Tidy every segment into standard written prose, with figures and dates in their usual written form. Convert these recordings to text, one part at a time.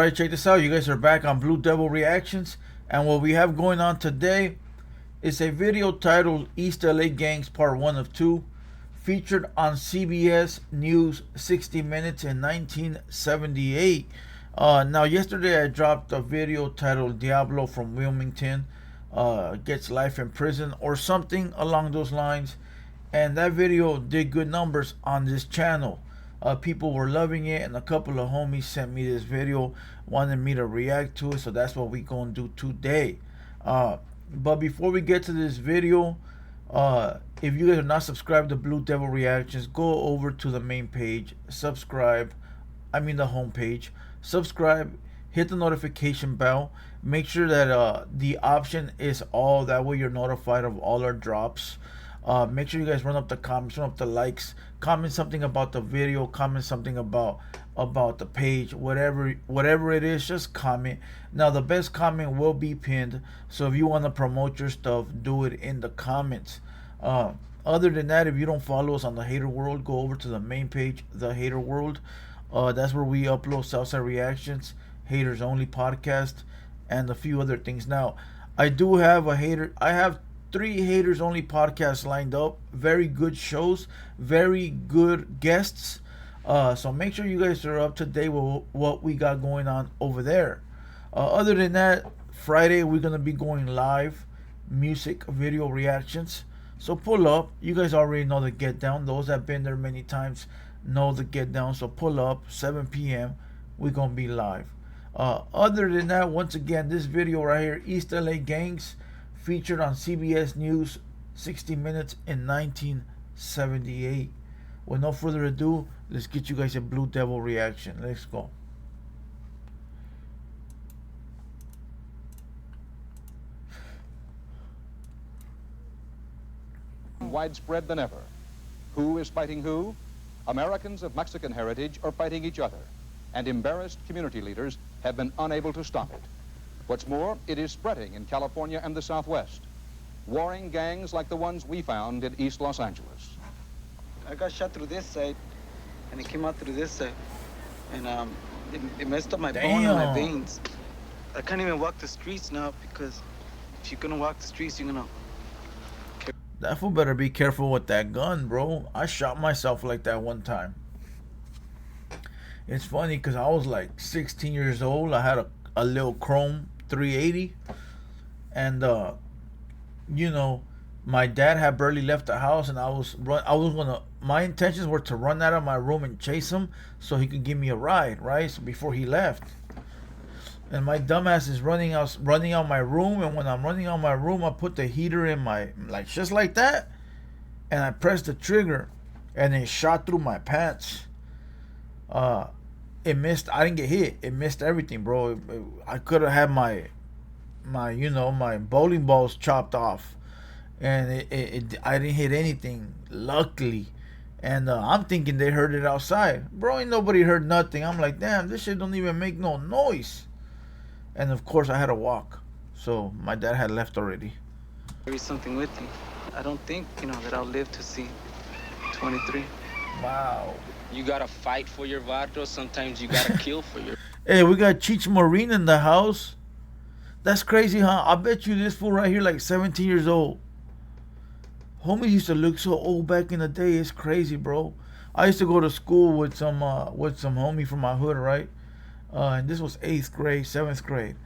Alright, check this out. You guys are back on Blue Devil Reactions. And what we have going on today is a video titled East LA Gangs Part 1 of 2, featured on CBS News 60 Minutes in 1978. Now, yesterday I dropped a video titled Diablo from Wilmington gets life in prison or something along those lines. And that video did good numbers on this channel. People were loving it, and a couple of homies sent me this video, wanted me to react to it, so that's what we gonna do today. But before we get to this video, if you guys are not subscribed to Blue Devil Reactions, go over to the main page, subscribe, the home page, subscribe, hit the notification bell, make sure that the option is all, that way you're notified of all our drops. Make sure you guys run up the comments, run up the likes, comment something about the video, comment something about the page, whatever it is, just comment. Now the best comment will be pinned, so if you want to promote your stuff, do it in the comments. Other than that, if you don't follow us on the Hater World, go over to the main page, the Hater World. That's where we upload Southside Reactions, Haters Only podcast, and a few other things. Now I do have I have 3 Haters Only podcasts lined up. Very good shows, very good guests. So make sure you guys are up to date with what we got going on over there. Other than that, Friday we're gonna be going live, music video reactions. So pull up. You guys already know the get down. Those that have been there many times know the get down. So pull up, 7 p.m. We're gonna be live. Other than that, once again, this video right here, East LA Gangs, featured on CBS News 60 Minutes in 1978. With no further ado, let's get you guys a Blue Devil reaction. Let's go. Widespread than ever. Who is fighting who? Americans of Mexican heritage are fighting each other, and embarrassed community leaders have been unable to stop it. What's more, it is spreading in California and the Southwest. Warring gangs like the ones we found in East Los Angeles. I got shot through this side, and it came out through this side. And it messed up my bone and my veins. I can't even walk the streets now, because if you're gonna walk the streets, you're gonna... That fool better be careful with that gun, bro. I shot myself like that one time. It's funny, because I was like 16 years old. I had a little chrome 380, and you know, my dad had barely left the house, and my intentions were to run out of my room and chase him so he could give me a ride, right? So before he left, and my dumbass is running out my room, and when I'm running out my room, I put the heater in my, like, just like that, and I pressed the trigger, and it shot through my pants. It missed. I didn't get hit. It missed everything, bro. I could have had my bowling balls chopped off, and I didn't hit anything, luckily. And I'm thinking they heard it outside, bro. Ain't nobody heard nothing. I'm like, damn, this shit don't even make no noise. And of course, I had to walk. So my dad had left already. Carry something with you. I don't think that I'll live to see 23. Wow. You gotta fight for your vato. Sometimes you gotta kill for your... Hey, we got Cheech Marin in the house. That's crazy, huh? I bet you this fool right here like 17 years old. Homie used to look so old back in the day. It's crazy, bro. I used to go to school with some homie from my hood, right? And this was 8th grade, 7th grade.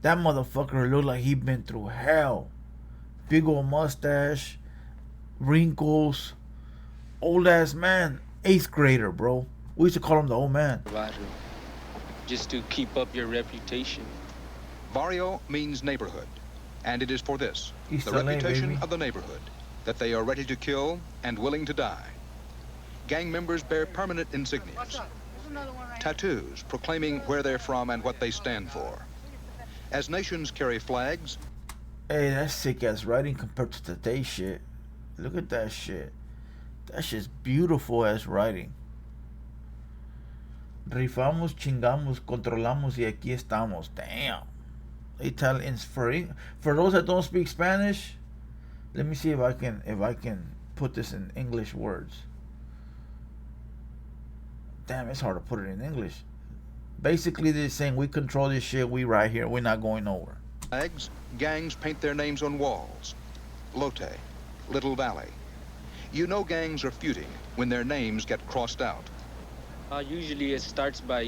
That motherfucker looked like he'd been through hell. Big old mustache, wrinkles, old ass man. 8th grader, bro. We used to call him the old man. Just to keep up your reputation. Barrio means neighborhood, and it is for this, East the LA, reputation baby. of the neighborhood, that they are ready to kill and willing to die. Gang members bear permanent insignias, tattoos proclaiming where they're from and what they stand for. As nations carry flags... Hey, that's sick ass writing compared to today's shit. Look at that shit. That shit's beautiful ass writing. Rifamos, chingamos, controlamos, y aquí estamos. Damn. Italians for those that don't speak Spanish. Let me see if I can put this in English words. Damn, it's hard to put it in English. Basically, they're saying we control this shit. We right here. We're not going nowhere. Gangs paint their names on walls. Lotte, Little Valley. You know gangs are feuding when their names get crossed out. Usually it starts by,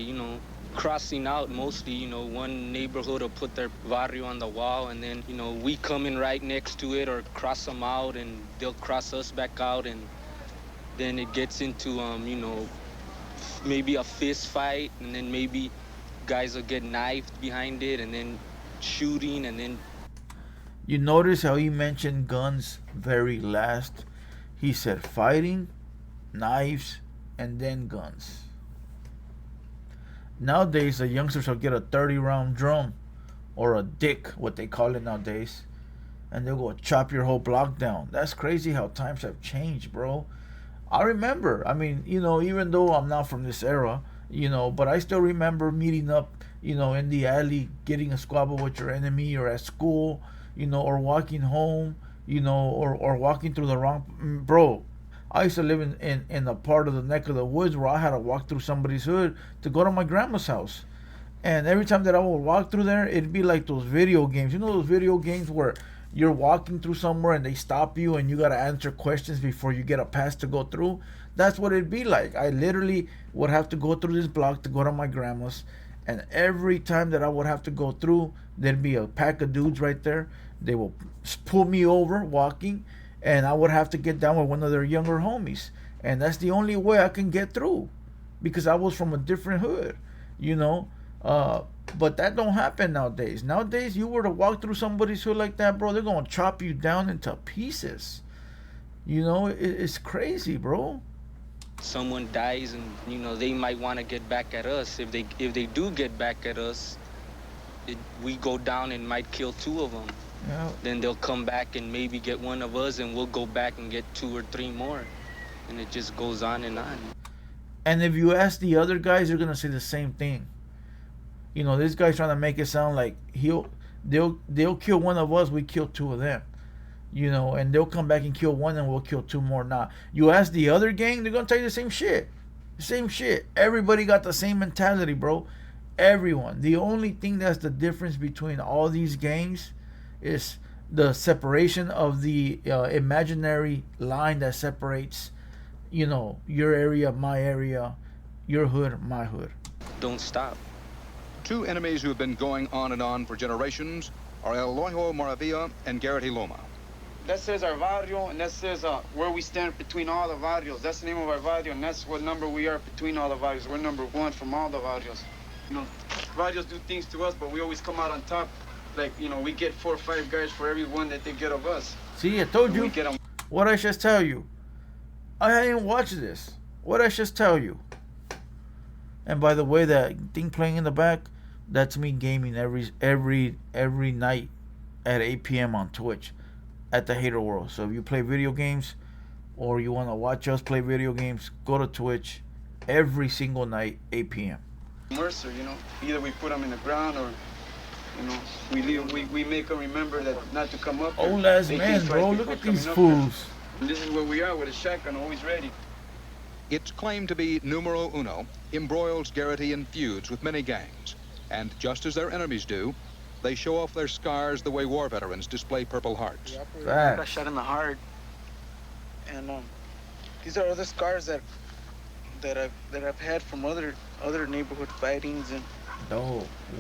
crossing out mostly, one neighborhood will put their barrio on the wall, and then, we come in right next to it or cross them out, and they'll cross us back out, and then it gets into, maybe a fist fight, and then maybe guys will get knifed behind it, and then shooting, and then... You notice how he mentioned guns very last? He said fighting, knives, and then guns. Nowadays, the youngsters will get a 30-round drum or a dick, what they call it nowadays, and they'll go chop your whole block down. That's crazy how times have changed, bro. I remember, even though I'm not from this era, but I still remember meeting up, in the alley, getting a squabble with your enemy, or at school, or walking home, or walking through the wrong... Bro, I used to live in a part of the neck of the woods where I had to walk through somebody's hood to go to my grandma's house. And every time that I would walk through there, it'd be like those video games. You know those video games where you're walking through somewhere and they stop you and you got to answer questions before you get a pass to go through? That's what it'd be like. I literally would have to go through this block to go to my grandma's. And every time that I would have to go through, there'd be a pack of dudes right there. They will pull me over walking, and I would have to get down with one of their younger homies. And that's the only way I can get through, because I was from a different hood, But that don't happen nowadays. Nowadays, you were to walk through somebody's hood like that, bro, they're going to chop you down into pieces. It's crazy, bro. Someone dies and, they might want to get back at us. If they do get back at us, we go down and might kill two of them. Yeah. Then they'll come back and maybe get one of us, and we'll go back and get 2 or 3 more. And it just goes on and on. And if you ask the other guys, they're going to say the same thing. This guy's trying to make it sound like they'll kill one of us, we kill 2 of them. And they'll come back and kill one, and we'll kill 2 more. Now, you ask the other gang, they're going to tell you the same shit. The same shit. Everybody got the same mentality, bro. Everyone. The only thing that's the difference between all these gangs is the separation of the imaginary line that separates, your area, my area, your hood, my hood. Don't stop. 2 enemies who have been going on and on for generations are El Lojo Moravia and Garrity Loma. That says our barrio, and that says where we stand between all the barrios. That's the name of our barrio, and that's what number we are between all the barrios. We're number 1 from all the barrios. Barrios do things to us, but we always come out on top. Like, we get 4 or 5 guys for every one that they get of us. See, I told you. What I just tell you. I didn't watch this. What I just tell you. And by the way, that thing playing in the back, that's me gaming every night at 8 p.m. on Twitch at the Hater World. So if you play video games or you want to watch us play video games, go to Twitch every single night, 8 p.m. Mercer, either we put them in the ground or, we make them remember that not to come up. Old ass man, bro. Look at these fools. And this is where we are with a shotgun, always ready. It's claimed to be numero uno, embroils Garrity in feuds with many gangs. And just as their enemies do, they show off their scars the way war veterans display Purple Hearts. I got shot in the heart. And these are other scars that I've had from other neighborhood fightings and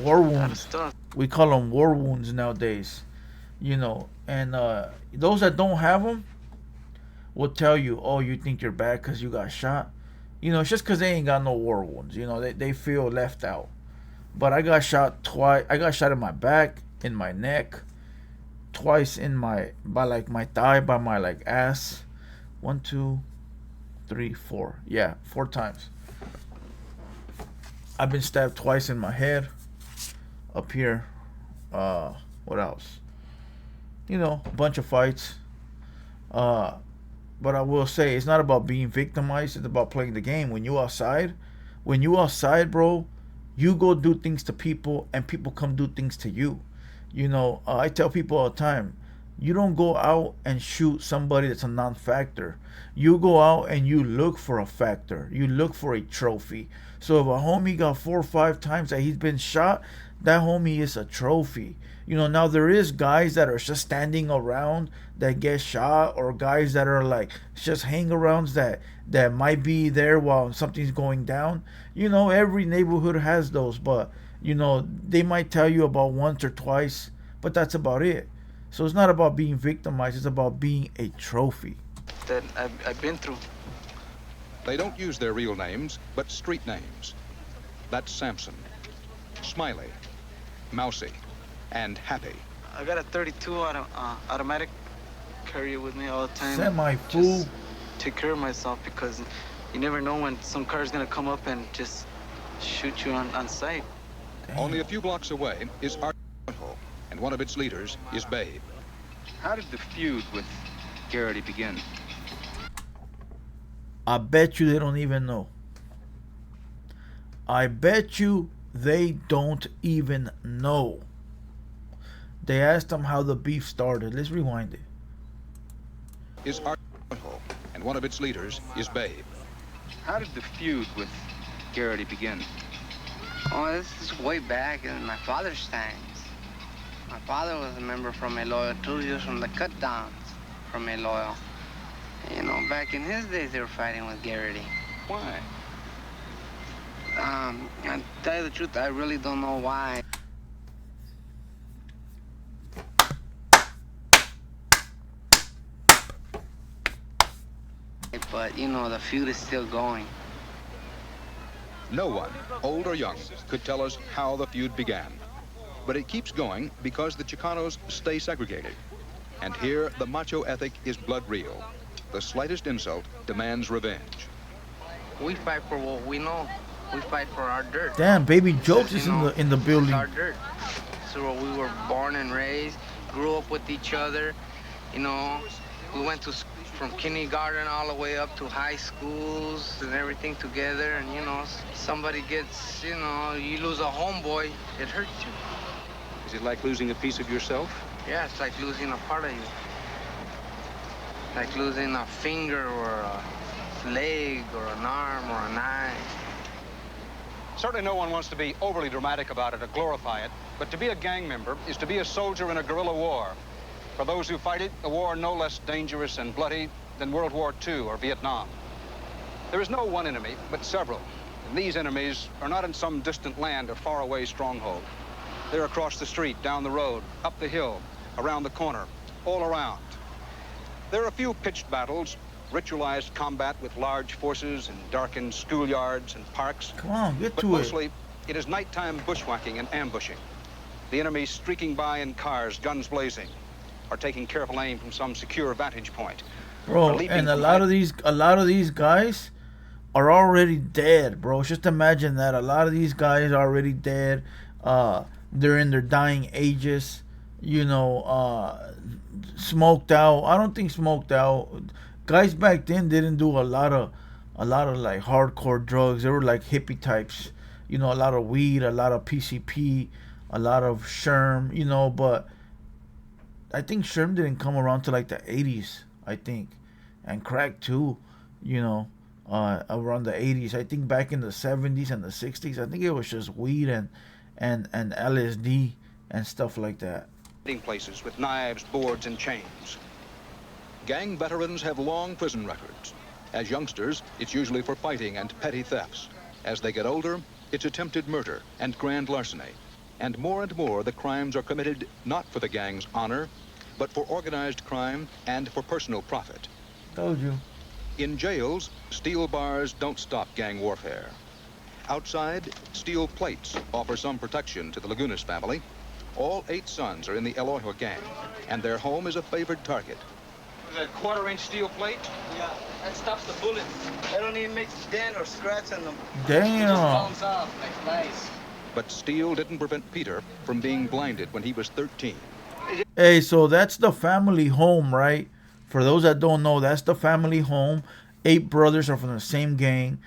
war wounds. We call them war wounds nowadays, And those that don't have them will tell you, "Oh, you think you're bad because you got shot." It's just because they ain't got no war wounds. They feel left out. But I got shot twice. I got shot in my back, in my neck, twice by my thigh, by my ass. 1, 2, 3, 4. Yeah, 4 times. I've been stabbed twice in my head, up here. What else? A bunch of fights. But I will say, it's not about being victimized. It's about playing the game. When you outside, bro, you go do things to people, and people come do things to you. I tell people all the time, You don't go out and shoot somebody that's a non-factor. You go out and you look for a factor. You look for a trophy. So if a homie got 4 or 5 times that he's been shot, that homie is a trophy. You know, now there is guys that are just standing around that get shot, or guys that are like just hang-arounds that might be there while something's going down. You know, every neighborhood has those, but you know, they might tell you about once or twice, but that's about it. So it's not about being victimized, it's about being a trophy. That I've been through. They don't use their real names, but street names. That's Samson, Smiley, Mousy, and Happy. I got a 32 automatic, carry it with me all the time. Semi-fool. Just take care of myself, because you never know when some car is gonna come up and just shoot you on sight. Damn. Only a few blocks away is Art, and one of its leaders is Babe. How did the feud with Guerrilla begin? I bet you they don't even know. I bet you they don't even know. They asked him how the beef started. Let's rewind it. Is Art, and one of its leaders is Babe. How did the feud with Guerrilla begin? Oh, this is way back in my father's times. My father was a member from Eloyo too. He was from the cut downs from Eloyo. You know, back in his days, they were fighting with Guerrilla. Why? To tell you the truth, I really don't know why. But, you know, the feud is still going. No one, old or young, could tell us how the feud began. But it keeps going because the Chicanos stay segregated. And here, the macho ethic is blood real. The slightest insult demands revenge. We fight for what we know. We fight for our dirt. Damn, Baby Jokes is You know, in the building. It's our dirt. So we were born and raised, grew up with each other. You know, we went to from kindergarten all the way up to high schools and everything together. And you know, somebody gets, you know, you lose a homeboy, it hurts you. Is it like losing a piece of yourself? Yeah, it's like losing a part of you. Like losing a finger or a leg or an arm or an eye. Certainly no one wants to be overly dramatic about it or glorify it, but to be a gang member is to be a soldier in a guerrilla war. For those who fight it, a war no less dangerous and bloody than World War II or Vietnam. There is no one enemy, but several. And these enemies are not in some distant land or faraway stronghold. They're across the street, down the road, up the hill, around the corner, all around. There are a few pitched battles, ritualized combat with large forces in darkened schoolyards and parks. Come on, get But to mostly, it is nighttime bushwhacking and ambushing. The enemy streaking by in cars, guns blazing, or taking careful aim from some secure vantage point. Bro, and a lot of these guys are already dead, bro. Just imagine that. A lot of these guys are already dead. They're in their dying ages. You know, smoked out. I don't think smoked out. Guys back then didn't do a lot of like hardcore drugs. They were like hippie types. You know, a lot of weed, a lot of PCP, a lot of Sherm. You know, but I think Sherm didn't come around till like the 80s. I think, and crack too. You know, around the 80s. I think back in the 70s and the 60s, I think it was just weed and LSD and stuff like that. Places with knives, boards, and chains. Gang veterans have long prison records. As youngsters, it's usually for fighting and petty thefts. As they get older, it's attempted murder and grand larceny. And more, the crimes are committed not for the gang's honor, but for organized crime and for personal profit. Told you. In jails, steel bars don't stop gang warfare. Outside, steel plates offer some protection to the Lagunas family. All 8 sons are in the Eloyo gang, and their home is a favored target. Is that quarter-inch steel plate? Yeah, that stops the bullets. They don't even make a dent or scratch on them. Damn. Bounce off like flies. But steel didn't prevent Peter from being blinded when he was 13. Hey, so that's the family home, right? For those that don't know, that's the family home. 8 brothers are from the same gang.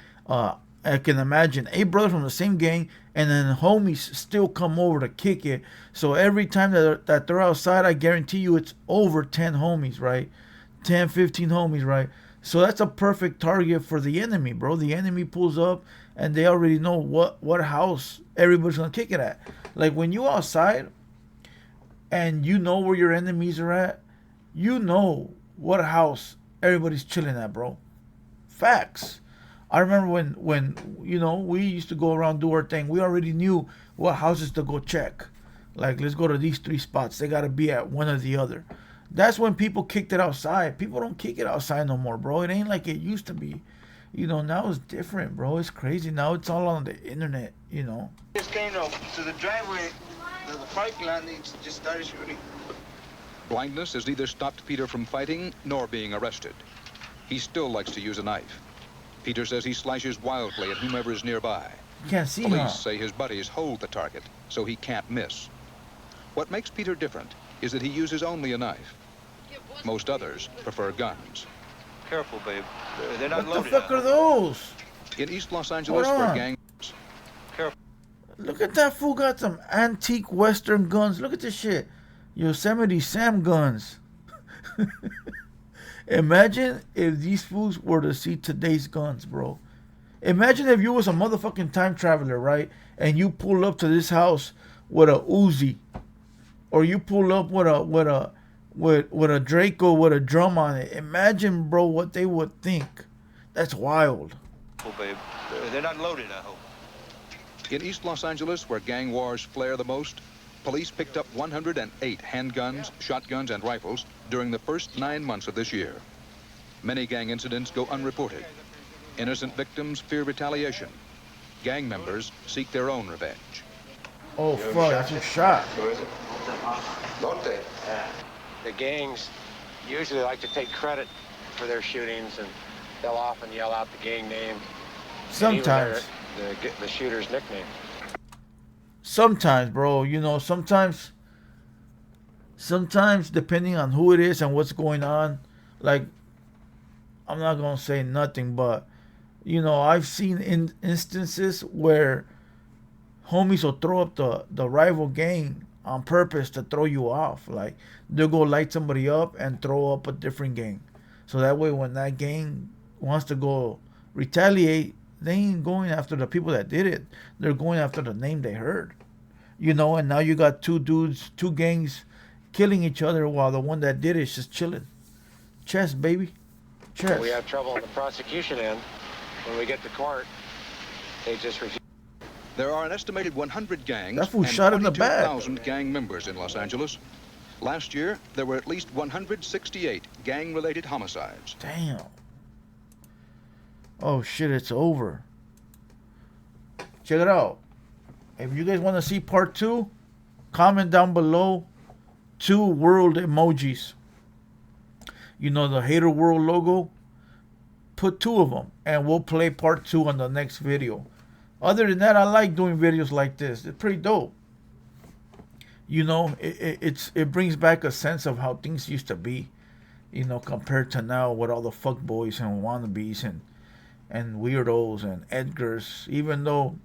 I can imagine 8 brothers from the same gang, and then homies still come over to kick it. So every time that they're outside, I guarantee you it's over 10 homies, right? 10, 15 homies, right? So that's a perfect target for the enemy, bro. The enemy pulls up, and they already know what house everybody's gonna kick it at. Like when you outside, and you know where your enemies are at, you know what house everybody's chilling at, bro. Facts. I remember when we used to go around do our thing. We already knew what houses to go check. Like, let's go to these 3 spots. They gotta be at one or the other. That's when people kicked it outside. People don't kick it outside no more, bro. It ain't like it used to be. Now it's different, bro. It's crazy. Now it's all on the internet, Just came to the driveway, the parking lot, and they just started shooting. Blindness has neither stopped Peter from fighting nor being arrested. He still likes to use a knife. Peter says he slashes wildly at whomever is nearby. You can't see, Police say his buddies hold the target, so he can't miss. What makes Peter different is that he uses only a knife. Most others prefer guns. Careful, babe. They're not What loaded. the fuck are those? In East Los Angeles, where gangs... Look at that fool, got some antique Western guns. Look at this shit. Yosemite Sam guns. Imagine if these fools were to see today's guns, bro. Imagine if you was a motherfucking time traveler, right? And you pull up to this house with a Uzi, or you pull up with a Draco with a drum on it. Imagine, bro, what they would think. That's wild. Oh, babe. They're not loaded, I hope. In East Los Angeles, where gang wars flare the most, police picked up 108 handguns, shotguns, and rifles during the first 9 months of this year. Many gang incidents go unreported. Innocent victims fear retaliation. Gang members seek their own revenge. Oh, fuck, that's a shot. The gangs usually like to take credit for their shootings, and they'll often yell out the gang name. Sometimes. The shooter's nickname. Sometimes, bro, sometimes depending on who it is and what's going on, like, I'm not gonna say nothing, but I've seen instances where homies will throw up the rival gang on purpose to throw you off. Like, they'll go light somebody up and throw up a different gang, so that way when that gang wants to go retaliate, they ain't going after the people that did it. They're going after the name they heard. And now you got 2 gangs killing each other while the one that did it is just chilling. Chess, baby. Chess. We have trouble on the prosecution end. When we get to court, they just refuse. There are an estimated 100 gangs That fool and shot in the back. 22,000 gang members in Los Angeles. Last year, there were at least 168 gang-related homicides. Damn. Oh shit, it's over. Check it out. If you guys want to see part 2, comment down below 2 world emojis. The hater world logo. Put 2 of them and we'll play part 2 on the next video. Other than that, I like doing videos like this. It's pretty dope. It brings back a sense of how things used to be, compared to now with all the fuckboys and wannabes and weirdos and Edgars. Even though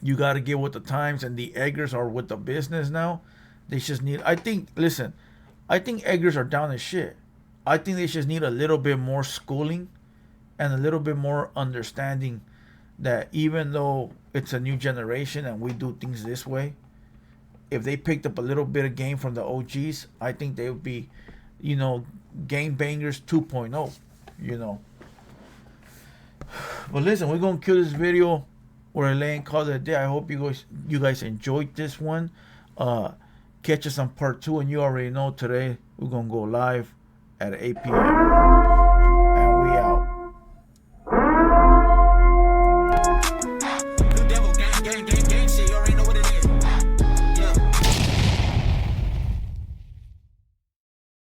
you got to get with the times and the Edgars are with the business now, they just need, I think Edgars are down as shit. I think they just need a little bit more schooling and a little bit more understanding that even though it's a new generation and we do things this way, if they picked up a little bit of game from the OGs, I think they would be, game bangers 2.0, But listen, we're going to kill this video. We're laying call it a day. I hope you guys enjoyed this one. Catch us on part 2, and you already know today we're going to go live at 8 p.m.